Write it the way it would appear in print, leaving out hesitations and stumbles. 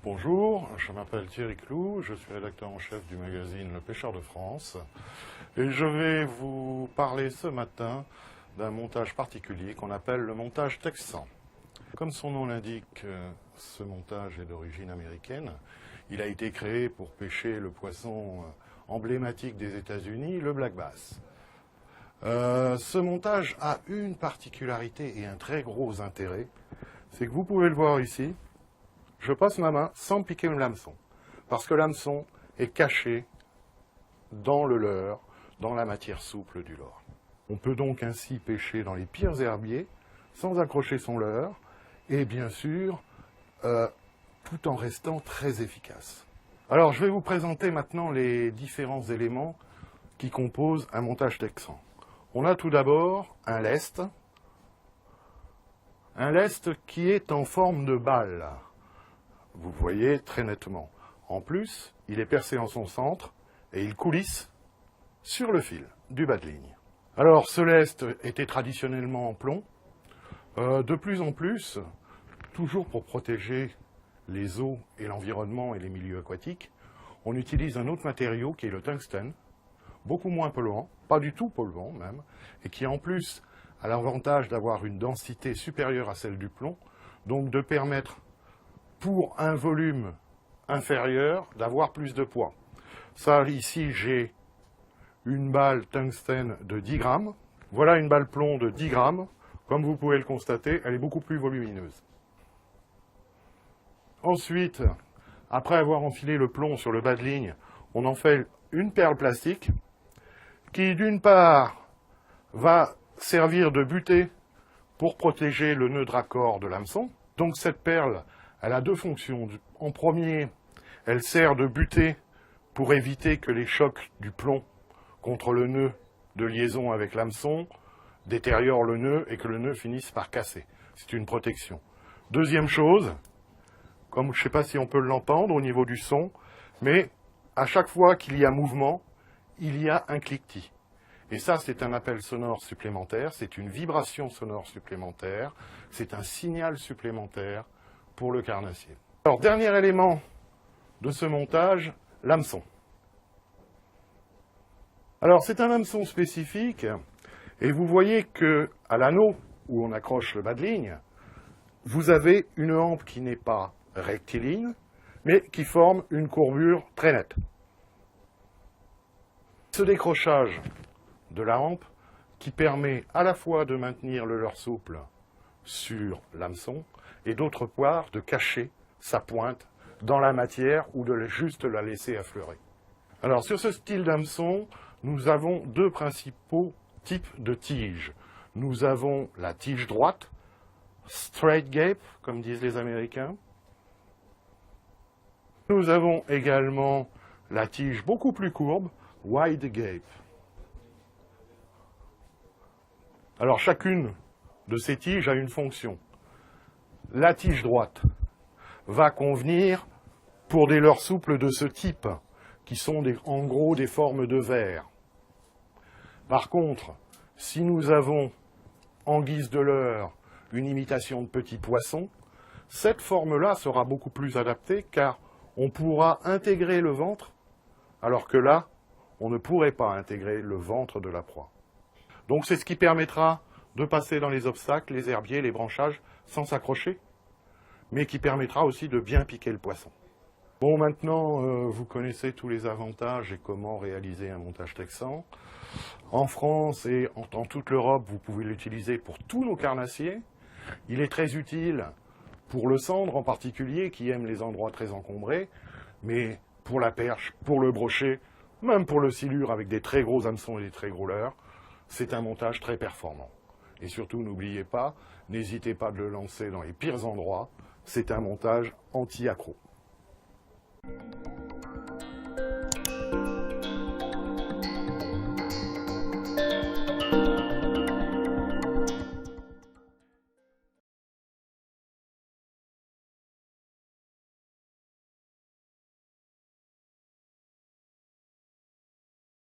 Bonjour, je m'appelle Thierry Clou, je suis rédacteur en chef du magazine Le Pêcheur de France et je vais vous parler ce matin d'un montage particulier qu'on appelle le montage texan. Comme son nom l'indique, ce montage est d'origine américaine. Il a été créé pour pêcher le poisson emblématique des États-Unis, le black bass. Ce montage a une particularité et un très gros intérêt, c'est que vous pouvez le voir ici. Je passe ma main sans piquer l'hameçon, parce que l'hameçon est caché dans le leurre, dans la matière souple du leurre. On peut donc ainsi pêcher dans les pires herbiers, sans accrocher son leurre, et bien sûr, tout en restant très efficace. Alors, je vais vous présenter maintenant les différents éléments qui composent un montage texan. On a tout d'abord un lest qui est en forme de balle. Vous voyez très nettement. En plus, il est percé en son centre et il coulisse sur le fil du bas de ligne. Alors, ce lest était traditionnellement en plomb. De plus en plus, toujours pour protéger les eaux et l'environnement et les milieux aquatiques, on utilise un autre matériau qui est le tungstène, beaucoup moins polluant, pas du tout polluant même, et qui en plus a l'avantage d'avoir une densité supérieure à celle du plomb, donc de permettre pour un volume inférieur d'avoir plus de poids. Ça, ici, j'ai une balle tungstène de 10 grammes. Voilà une balle plomb de 10 grammes. Comme vous pouvez le constater, elle est beaucoup plus volumineuse. Ensuite, après avoir enfilé le plomb sur le bas de ligne, on en fait une perle plastique qui, d'une part, va servir de butée pour protéger le nœud de raccord de l'hameçon. Donc cette perle, elle a deux fonctions. En premier, elle sert de butée pour éviter que les chocs du plomb contre le nœud de liaison avec l'hameçon détériorent le nœud et que le nœud finisse par casser. C'est une protection. Deuxième chose, comme je ne sais pas si on peut l'entendre au niveau du son, mais à chaque fois qu'il y a mouvement, il y a un cliquetis. Et ça, c'est un appel sonore supplémentaire, c'est une vibration sonore supplémentaire, c'est un signal supplémentaire pour le carnassier. Alors, dernier élément de ce montage, l'hameçon. Alors, c'est un hameçon spécifique, et vous voyez qu'à l'anneau où on accroche le bas de ligne, vous avez une hampe qui n'est pas rectiligne, mais qui forme une courbure très nette. Ce décrochage de la hampe qui permet à la fois de maintenir le leurre souple sur l'hameçon et d'autre part de cacher sa pointe dans la matière ou de juste la laisser affleurer. Alors sur ce style d'hameçon, nous avons deux principaux types de tiges. Nous avons la tige droite, straight gape, comme disent les Américains. Nous avons également la tige beaucoup plus courbe, wide gape. Alors chacune de ces tiges a une fonction. La tige droite va convenir pour des leurres souples de ce type, qui sont en gros des formes de verre. Par contre, si nous avons en guise de leurre une imitation de petit poisson, cette forme-là sera beaucoup plus adaptée car on pourra intégrer le ventre, alors que là, on ne pourrait pas intégrer le ventre de la proie. Donc c'est ce qui permettra de passer dans les obstacles, les herbiers, les branchages, sans s'accrocher, mais qui permettra aussi de bien piquer le poisson. Bon, maintenant, vous connaissez tous les avantages et comment réaliser un montage texan. En France et dans toute l'Europe, vous pouvez l'utiliser pour tous nos carnassiers. Il est très utile pour le sandre en particulier, qui aime les endroits très encombrés, mais pour la perche, pour le brochet, même pour le silure avec des très gros hameçons et des très gros leurres, c'est un montage très performant. Et surtout, n'oubliez pas, n'hésitez pas de le lancer dans les pires endroits, c'est un montage anti-accro.